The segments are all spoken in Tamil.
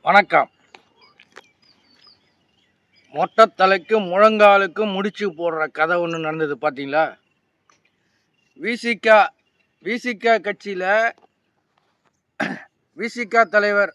வணக்கம். மொட்டை தலைக்கும் முழங்காலுக்கும் முடிச்சு போடுற கதை ஒன்று நடந்தது பார்த்தீங்களா? விசிகா விசிகா கட்சியில் விசிகா தலைவர்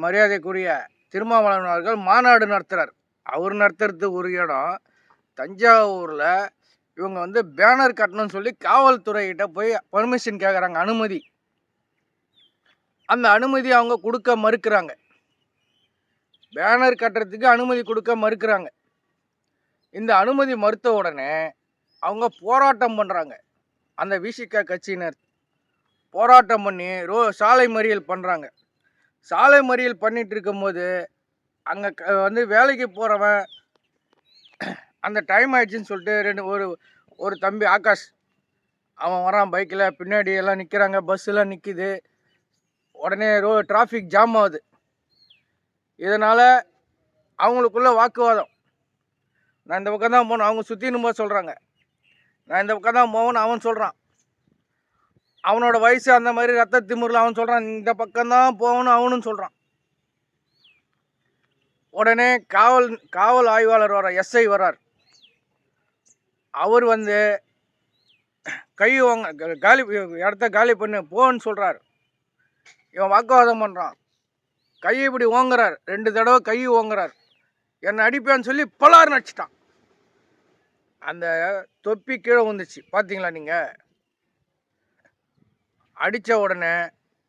மரியாதைக்குரிய திருமாவளவன் அவர்கள் மாநாடு நடத்துகிறார். அவர் நடத்துறதுக்கு ஒரு இடம் தஞ்சாவூரில். இவங்க பேனர் கட்டணும்னு சொல்லி காவல்துறைகிட்ட போய் பர்மிஷன் கேட்குறாங்க, அனுமதி. அந்த அனுமதி அவங்க கொடுக்க மறுக்கிறாங்க. பேனர் கட்டுறதுக்கு அனுமதி கொடுக்க மறுக்கிறாங்க. இந்த அனுமதி மறுத்த உடனே அவங்க போராட்டம் பண்ணுறாங்க. அந்த விசிகா கட்சியினர் போராட்டம் பண்ணி சாலை மறியல் பண்ணுறாங்க. சாலை மறியல் பண்ணிட்டு இருக்கும்போது அங்கே வேலைக்கு போகிறவன் அந்த டைம் ஆயிடுச்சுன்னு சொல்லிட்டு ஒரு தம்பி ஆகாஷ் அவன் வரான் பைக்கில். பின்னாடி எல்லாம் நிற்கிறாங்க, பஸ்ஸெலாம் நிற்கிது. உடனே டிராஃபிக் ஜாம் ஆகுது. இதனால் அவங்களுக்குள்ள வாக்குவாதம். நான் இந்த பக்கம் தான் போகணும், அவங்க சுற்றின்னு போக சொல்கிறாங்க. நான் இந்த பக்கம் தான் போகணும், அவன் சொல்கிறான். அவனோட வயசு அந்த மாதிரி ரத்த திமிரில் அவன் சொல்கிறான் இந்த பக்கம்தான் போகணும், அவனும் சொல்கிறான். உடனே காவல் ஆய்வாளர் வர எஸ்ஐ வர்றார். அவர் கை காலி இடத்த காலி பண்ணு போன்னு சொல்கிறார். இவன் வாக்குவாதம் பண்ணுறான். கையை இப்படி ஓங்குறார், 2 தடவை கை ஓங்குறார். என்னை அடிப்பேன்னு சொல்லி பலார்னு அடிச்சிட்டான். அந்த தொப்பி கீழே வந்துச்சு பார்த்தீங்களா நீங்கள்? அடித்த உடனே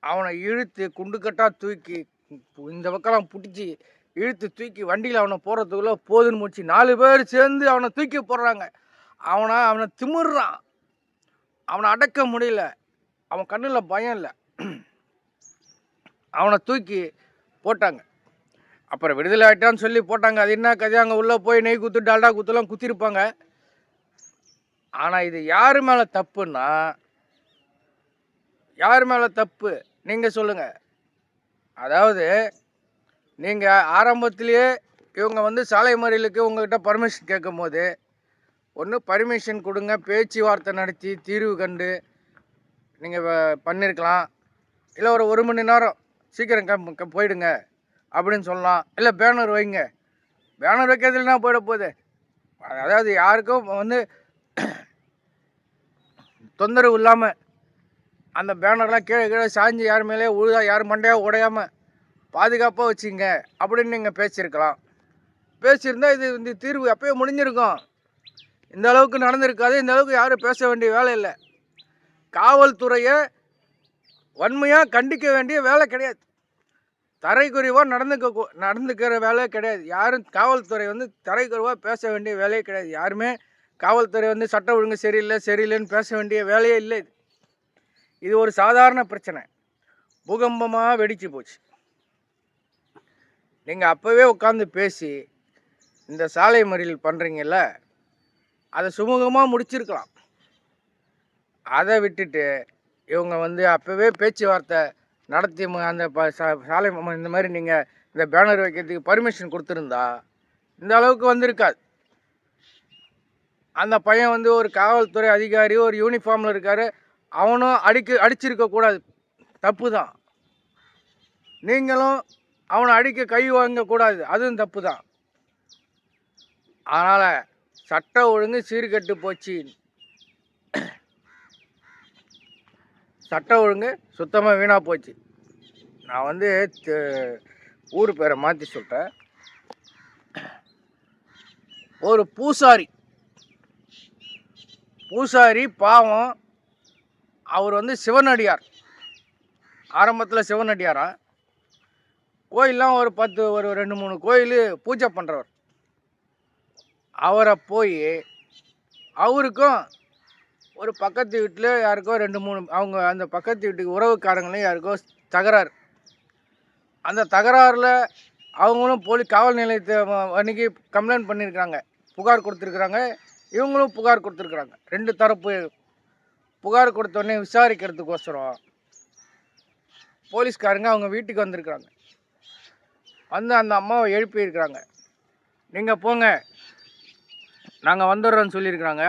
அவனை இழுத்து குண்டுக்கட்டாக தூக்கி இந்த பக்கம் பிடிச்சி இழுத்து தூக்கி வண்டியில் அவனை போகிறதுக்குள்ளே போதுன்னு முடிச்சு 4 பேர் சேர்ந்து அவனை தூக்கி போடுறாங்க. அவனை திமிர்றான். அவனை அடக்க முடியல. அவன் கண்ணில் பயம் இல்லை. அவனை தூக்கி போட்டாங்க. அப்புறம் விடுதலை ஆகிட்டான்னு சொல்லி போட்டாங்க. அது என்ன கதை? அங்கே உள்ளே போய் நெய் குத்து டால்டா குத்துலாம் குத்திருப்பாங்க. ஆனால் இது யார் மேலே தப்புன்னா, யார் மேலே தப்பு நீங்கள் சொல்லுங்கள். அதாவது நீங்கள் ஆரம்பத்திலேயே இவங்க சாலை மறியலுக்கு உங்கள்கிட்ட பர்மிஷன் கேட்கும் போது ஒன்று பர்மிஷன் கொடுங்க, பேச்சுவார்த்தை நடத்தி தீர்வு கண்டு நீங்கள் பண்ணியிருக்கலாம். இல்லை ஒரு மணி நேரம் சீக்கிரம் போயிடுங்க அப்படின்னு சொல்லலாம். இல்லை பேனர் வைங்க. பேனர் வைக்கிறதுலனா போயிட போகுது. அதாவது யாருக்கும் தொந்தரவு இல்லாமல் அந்த பேனர்லாம் கீழே சாஞ்சி யார் மேலே உழுதா யார் மண்டையாக உடையாமல் பாதுகாப்பாக வச்சுங்க அப்படின்னு நீங்கள் பேசியிருக்கலாம். பேசியிருந்தால் இந்த தீர்வு அப்போயே முடிஞ்சிருக்கும். இந்த அளவுக்கு நடந்திருக்காது. இந்த அளவுக்கு யாரும் பேச வேண்டிய வேலை இல்லை. காவல்துறையை வன்மையாக கண்டிக்க வேண்டிய வேலை கிடையாது. தரைக்குறைவாக நடந்துக்கிற வேலை கிடையாது. யாரும் காவல்துறை தரைக்குறைவாக பேச வேண்டிய வேலையே கிடையாது. யாருமே காவல்துறை சட்ட ஒழுங்கு சரியில்லைன்னு பேச வேண்டிய வேலையே இல்லை. இது ஒரு சாதாரண பிரச்சனை. பூகம்பமாக வெடிச்சு போச்சு. நீங்கள் அப்போவே உட்காந்து பேசி இந்த சாலை மறியல் பண்ணுறீங்கல்ல, அதை சுமூகமாக முடிச்சிருக்கலாம். அதை விட்டுட்டு இவங்க அப்போவே பேச்சுவார்த்தை நடத்தி அந்த சாலை இந்த மாதிரி நீங்கள் இந்த பேனர் வைக்கிறதுக்கு பர்மிஷன் கொடுத்துருந்தா இந்த அளவுக்கு வந்திருக்காது. அந்த பையன் ஒரு காவல்துறை அதிகாரி, ஒரு யூனிஃபார்மில் இருக்கார். அவனும் அடிச்சிருக்கக்கூடாது, தப்பு தான். நீங்களும் அவனை அடிக்க கை வாங்கக்கூடாது, அதுவும் தப்பு தான். அதனால் சட்ட ஒழுங்கு சீர்கெட்டு போச்சு. சட்ட ஒழுங்கு சுத்தமாக வீணாக போச்சு. நான் ஊர் பேரை மாற்றி சொல்கிறேன். ஒரு பூசாரி பாவம். அவர் சிவனடியார். ஆரம்பத்தில் சிவனடியாரா, கோயிலெலாம் ஒரு 2-3 கோயில் பூஜை பண்ணுறவர். அவரை போய் அவருக்கும் ஒரு பக்கத்து வீட்டில் யாருக்கோ 2-3 அவங்க அந்த பக்கத்து வீட்டுக்கு உறவுக்காரங்களையும் யாருக்கோ தகராறு. அந்த தகராறில் அவங்களும் காவல் நிலையத்தை அன்றைக்கி கம்ப்ளைண்ட் பண்ணியிருக்கிறாங்க, புகார் கொடுத்துருக்குறாங்க. இவங்களும் புகார் கொடுத்துருக்குறாங்க. 2 தரப்பு புகார் கொடுத்தோடனே விசாரிக்கிறதுக்கோசரம் போலீஸ்காரங்க அவங்க வீட்டுக்கு வந்திருக்கிறாங்க. அந்த அம்மாவை எழுப்பியிருக்கிறாங்க. நீங்கள் போங்க, நாங்கள் வந்துடுறோன்னு சொல்லியிருக்கிறாங்க.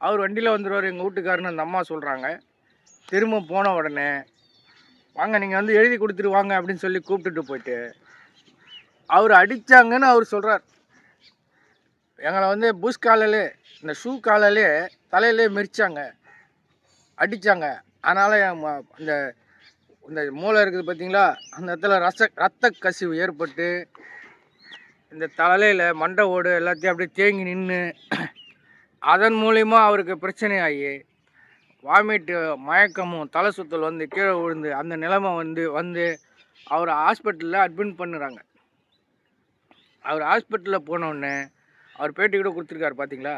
அவர் வண்டியில் வந்துடுவார் எங்கள் வீட்டுக்காரன்னு அந்த அம்மா சொல்கிறாங்க. திரும்ப போன உடனே வாங்க நீங்கள் வந்து எழுதி கொடுத்துட்டு வாங்க அப்படின்னு சொல்லி கூப்பிட்டுட்டு போயிட்டு அவர் அடித்தாங்கன்னு அவர் சொல்கிறார். எங்களை வந்து புஷ் காலிலே இந்த ஷூ காலிலே தலையிலே மெரிச்சாங்க, அடித்தாங்க. அதனால் இந்த இந்த மூளை இருக்குது பார்த்தீங்களா, அந்த இடத்துல ரத்த கசிவு ஏற்பட்டு இந்த தலையில் மண்டை ஓடு எல்லாத்தையும் அப்படியே தேங்கி நின்று அதன் மூலிமா அவருக்கு பிரச்சனையாகி வாமிட்டு, மயக்கமும், தலை சுற்றல் வந்து கீழே விழுந்து அந்த நிலைமை வந்து அவர் ஹாஸ்பிட்டலில் அட்மிட் பண்ணுறாங்க. அவர் ஹாஸ்பிட்டலில் போனோடனே அவர் பேட்டி கூட கொடுத்துருக்காரு பார்த்தீங்களா.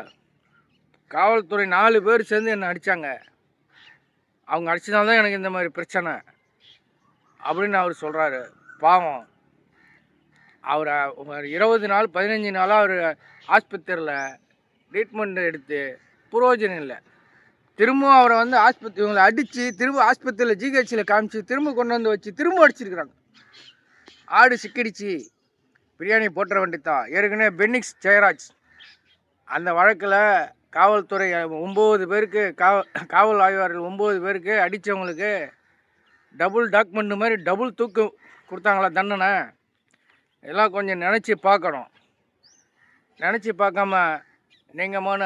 காவல்துறை 4 பேர் சேர்ந்து என்னை அடித்தாங்க, அவங்க அடிச்சதால தான் எனக்கு இந்த மாதிரி பிரச்சனை அப்படின்னு அவர் சொல்கிறாரு. பாவம், அவர் 20 நாள் 15 நாளாக அவர் ஆஸ்பத்திரியில் ட்ரீட்மெண்ட் எடுத்து புரோஜனம் இல்லை. திரும்பவும் அவரை வந்து இவங்களை அடித்து திரும்ப ஆஸ்பத்திரியில் ஜிஹெச்சில் காமிச்சு திரும்ப கொண்டு வந்து வச்சு திரும்ப அடிச்சிருக்கிறாங்க. ஆடு சிக்கிடிச்சு பிரியாணி போட்டுற வேண்டியதான். ஏற்கனவே பென்னிக்ஸ் ஜெயராஜ் அந்த வழக்கில் காவல்துறை 9 பேருக்கு காவல் ஆய்வாளர்கள் 9 பேருக்கு அடித்தவங்களுக்கு டபுள் டாக்குமெண்ட் மாதிரி டபுள் தூக்கு கொடுத்தாங்களா தண்டனை. இதெல்லாம் கொஞ்சம் நினச்சி பார்க்கணும். நினச்சி பார்க்காம நீங்கள்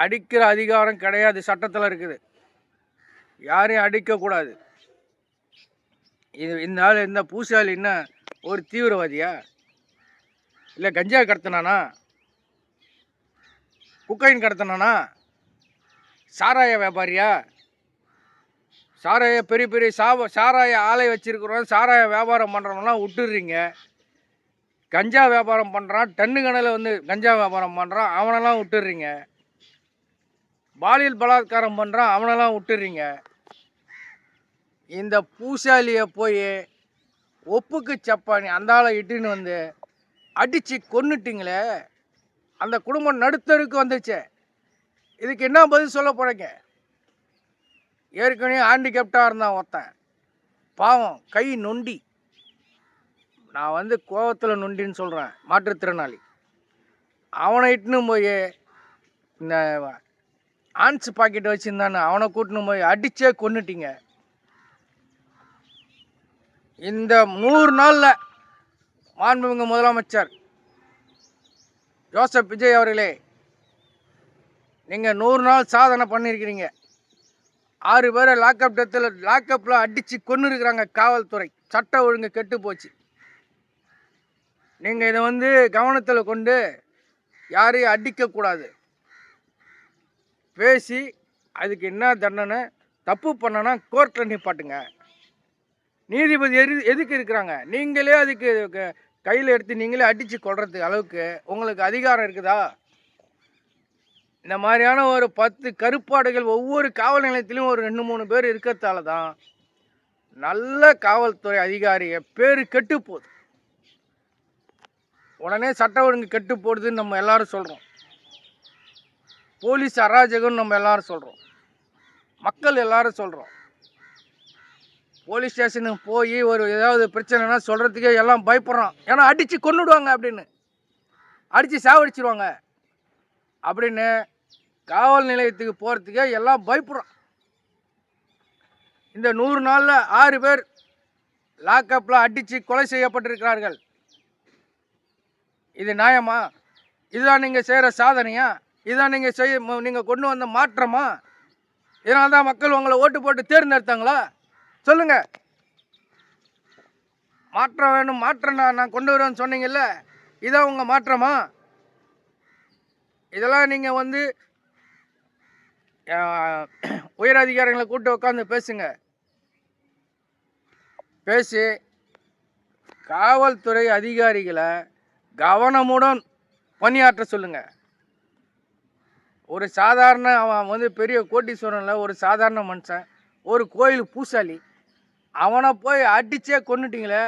அடிக்கிற அதிகாரம் கிடையாது, சட்டத்தில் இருக்குது. யாரையும் அடிக்கக்கூடாது. இந்த ஆள் இந்த பூசாலி என்ன ஒரு தீவிரவாதியா, இல்லை கஞ்சா கடத்தினானா, குக்கைன் கடத்தினானா, சாராய வியாபாரியா, சாராய பெரிய சாராய ஆலை வச்சுருக்கிறோம், சாராய வியாபாரம் பண்ணுறவங்களாம் விட்டுடுறீங்க. கஞ்சா வியாபாரம் பண்ணுறான், டன்னு கணக்கில் வந்து கஞ்சா வியாபாரம் பண்ணுறான், அவனெல்லாம் விட்டுடுறீங்க. பாலியல் பலாத்காரம் பண்ணுறான், அவனெல்லாம் விட்டுடுறீங்க. இந்த பூசாலியை போய் ஒப்புக்கு சப்பானி அந்த ஆளை இட்டுன்னு வந்து அடித்து கொன்னுட்டிங்களே, அந்த குடும்பம் நடுத்தருக்கு வந்துச்சு. இதுக்கு என்ன பதில் சொல்ல போகிறீங்க? ஏற்கனவே ஹேண்டிகேப்டாக இருந்தான் ஒருத்தன், பாவம் கை நொண்டி. நான் வந்து கோவத்தில் நொண்டின்னு சொல்கிறேன், மாற்றுத்திறனாளி. அவனை இட்டுன்னு போய் இந்த ஆன்ஸ் பாக்கெட் வச்சுருந்தானே அவனை கூட்டின்னு போய் அடித்தே கொன்னுட்டிங்க. இந்த 100 நாளில் மாண்புமிகு முதலமைச்சர் ஜோசப் விஜய் அவர்களே, நீங்கள் 100 நாள் சாதனை பண்ணியிருக்கிறீங்க. 6 பேரை லாக்கப்பில் அடித்து கொன்று இருக்கிறாங்க காவல்துறை. சட்ட ஒழுங்கு கெட்டு போச்சு. நீங்கள் இதை வந்து கவனத்தில் கொண்டு யாரையும் அடிக்கக்கூடாது. பேசி அதுக்கு என்ன தண்டனை, தப்பு பண்ணனா கோர்ட்டில் நிப்பாட்டுங்க. நீதிபதி எதுக்கு இருக்கிறாங்க? நீங்களே அதுக்கு கையில் எடுத்து நீங்களே அடித்து கொள்றதுக்கு அளவுக்கு உங்களுக்கு அதிகாரம் இருக்குதா? இந்த மாதிரியான ஒரு 10 கருப்பாடுகள் ஒவ்வொரு காவல் நிலையத்திலும் ஒரு 2-3 பேர் இருக்கிறதால தான் நல்ல காவல்துறை அதிகாரிய பேர் கெட்டு போகுது. உடனே சட்ட ஒழுங்கு கெட்டு போடுதுன்னு நம்ம எல்லாரும் சொல்கிறோம். போலீஸ் அராஜகம்னு நம்ம எல்லாரும் சொல்கிறோம். மக்கள் எல்லாரும் சொல்கிறோம். போலீஸ் ஸ்டேஷனுக்கு போய் ஒரு ஏதாவது பிரச்சனைனா சொல்கிறதுக்கே எல்லாம் பயப்படுறோம். ஏன்னா அடித்து கொன்னுடுவாங்க அப்படின்னு, அடித்து சாவடிச்சிடுவாங்க அப்படின்னு காவல் நிலையத்துக்கு போகிறதுக்கே எல்லாம் பயப்படுறோம். இந்த 100 நாளில் 6 பேர் லாக்கப்பில் அடித்து கொலை செய்யப்பட்டிருக்கிறார்கள். இது நியாயமா? இதுதான் நீங்கள் செய்கிற சாதனையா? இதுதான் நீங்கள் கொண்டு வந்த மாற்றமா? இதனால தான் மக்கள் உங்களை ஓட்டு போட்டு தேர்ந்தெடுத்தாங்களா? சொல்லுங்க. மாற்றம் வேணும், மாற்றம் நான் கொண்டு வருவேன்னு சொன்னீங்கல்ல, இதான் உங்கள் மாற்றமா? இதெல்லாம் நீங்கள் வந்து உயர் அதிகாரிகளை கூட்டு உட்காந்து பேசுங்க. பேசி காவல்துறை அதிகாரிகளை கவனமுடன் பணியாற்ற சொல்லுங்க. ஒரு சாதாரண அவன் வந்து பெரிய கோட்டீஸ்வரனில் ஒரு சாதாரண மனுஷன், ஒரு கோயில் பூசாலி, அவனை போய் அடித்தே கொன்னுட்டிங்களே.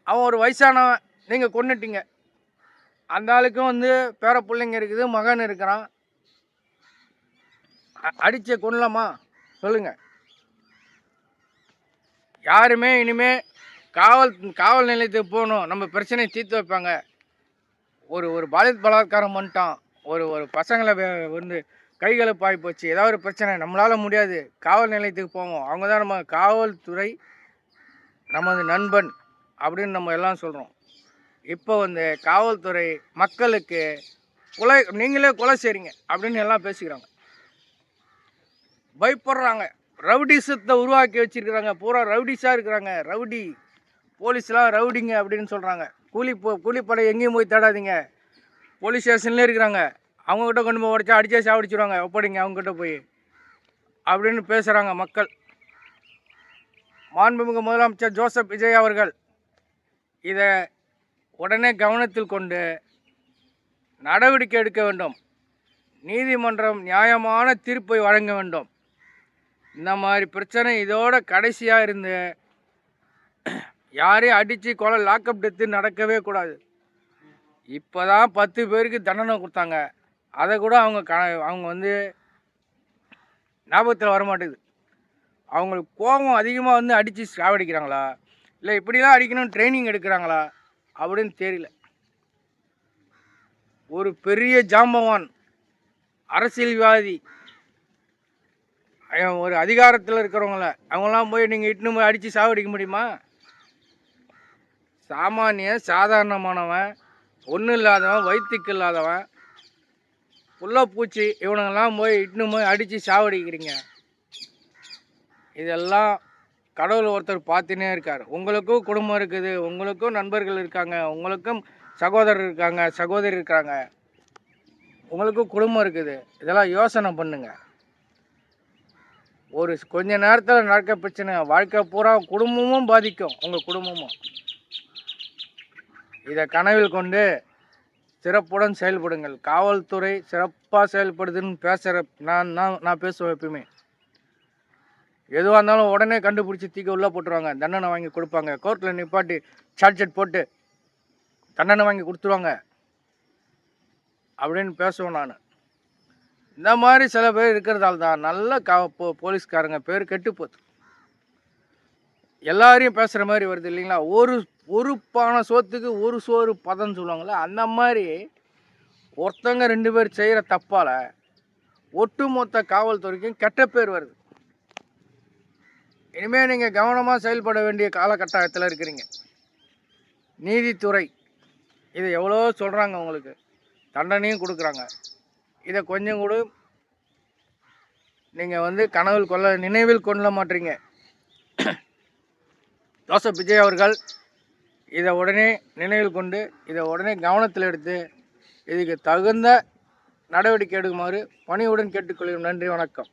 அவன் ஒரு வயசானவன், நீங்கள் கொன்னுட்டீங்க. அந்த ஆளுக்கும் வந்து பேர பிள்ளைங்க இருக்குது, மகன் இருக்கிறான். அடித்தே கொல்லலாமா? சொல்லுங்கள். யாருமே இனிமே காவல் நிலையத்துக்கு போகணும், நம்ம பிரச்சனையை தீர்த்து வைப்பாங்க. ஒரு பாலியல் பலாத்காரம் பண்ணிட்டான், ஒரு பசங்களை வந்து கைகலப்பாகி போச்சு. ஏதாவது ஒரு பிரச்சனை நம்மளால் முடியாது, காவல் நிலையத்துக்கு போவோம். அவங்க தான் நம்ம காவல்துறை நமது நண்பன் அப்படின்னு நம்ம எல்லாம் சொல்கிறோம். இப்போ வந்து காவல்துறை மக்களுக்கு நீங்களே கொலை செய்கிறீங்க அப்படின்னு எல்லாம் பேசிக்கிறாங்க, பயப்படுறாங்க. ரவுடிசத்தை உருவாக்கி வச்சிருக்கிறாங்க, பூரா ரவுடிஸாக இருக்கிறாங்க. ரவுடி போலீஸ்லாம் ரவுடிங்க அப்படின்னு சொல்கிறாங்க. கூலிப்படை எங்கேயும் போய் தேடாதீங்க, போலீஸ் ஸ்டேஷன்லேயே இருக்கிறாங்க. அவங்கக்கிட்ட கொண்டு போய் உடச்சா அடித்தா சாவடிச்சிடுவாங்க, ஒப்படைங்க அவங்ககிட்ட போய் அப்படின்னு பேசுகிறாங்க மக்கள். மாண்புமிகு முதலமைச்சர் ஜோசப் விஜய் அவர்கள் இதை உடனே கவனத்தில் கொண்டு நடவடிக்கை எடுக்க வேண்டும். நீதிமன்றம் நியாயமான தீர்ப்பை வழங்க வேண்டும். இந்த மாதிரி பிரச்சனை இதோட கடைசியாக இருந்து யாரையும் அடித்து கொலை லாக்அப் டெத்து நடக்கவே கூடாது. இப்போ தான் 10 பேருக்கு தண்டனை கொடுத்தாங்க, அதை கூட அவங்க வந்து ஞாபகத்தில் வரமாட்டேங்குது. அவங்களுக்கு கோபம் அதிகமாக வந்து அடித்து சாவடிக்கிறாங்களா, இல்லை இப்படிலாம் அடிக்கணும்னு ட்ரைனிங் எடுக்கிறாங்களா அப்படின்னு தெரியல. ஒரு பெரிய ஜாம்பவான் அரசியல்வாதி, ஒரு அதிகாரத்தில் இருக்கிறவங்கள அவங்களாம் போய் நீங்கள் இட்டுன்னு போய் அடித்து சாவடிக்க முடியுமா? சாதாரணமானவன், ஒன்றும் இல்லாதவன், வயிற்றுக்கு இல்லாதவன், புள்ளப்பூச்சி, இவனுங்கெல்லாம் போய் இட்டுன்னு போய் அடித்து சாவடிக்கிறீங்க. இதெல்லாம் கடவுள் ஒருத்தர் பார்த்துனே இருக்கார். உங்களுக்கும் குடும்பம் இருக்குது, உங்களுக்கும் நண்பர்கள் இருக்காங்க, உங்களுக்கும் சகோதரர் இருக்காங்க, சகோதரி இருக்காங்க, உங்களுக்கும் குடும்பம் இருக்குது. இதெல்லாம் யோசனை பண்ணுங்க. ஒரு கொஞ்ச நேரத்தில் நடக்க பிரச்சனை வாழ்க்கை பூரா குடும்பமும் பாதிக்கும், உங்கள் குடும்பமும். இதை கனவில் கொண்டு சிறப்புடன் செயல்படுங்கள். காவல்துறை சிறப்பாக செயல்படுதுன்னு பேசுகிற நான் பேசுவேன் எப்பயுமே. எதுவாக இருந்தாலும் உடனே கண்டுபிடிச்சி தீக்க உள்ளே போட்டுருவாங்க, தண்டனை வாங்கி கொடுப்பாங்க, கோர்ட்டில் நிப்பாட்டி சார்ஜ் போட்டு தண்டனை வாங்கி கொடுத்துருவாங்க அப்படின்னு பேசுவேன் நான். இந்த மாதிரி சில பேர் இருக்கிறதால தான் நல்ல போலீஸ்காரங்க பேர் கெட்டு போகுது. எல்லாரையும் பேசுகிற மாதிரி வருது இல்லைங்களா? ஒரு பானை சோத்துக்கு ஒரு சோறு பதம்னு சொல்லுவாங்களே, அந்த மாதிரி ஒருத்தங்க 2 பேர் செய்கிற தப்பால் ஒட்டுமொத்த காவல்துறைக்கும் கெட்ட பேர் வருது. இனிமேல் நீங்கள் கவனமாக செயல்பட வேண்டிய காலகட்டாயத்தில் இருக்கிறீங்க. நீதித்துறை இதை எவ்வளோ சொல்கிறாங்க, உங்களுக்கு தண்டனையும் கொடுக்குறாங்க. இதை கொஞ்சம் கூட நீங்கள் வந்து நினைவில் கொள்ள மாட்டீங்க. ஜோசப் விஜய் அவர்கள் இதை உடனே நினைவில் கொண்டு இதை உடனே கவனத்தில் எடுத்து இதுக்கு தகுந்த நடவடிக்கை எடுக்குமாறு பணியுடன் கேட்டுக்கொள்கிறோம். நன்றி, வணக்கம்.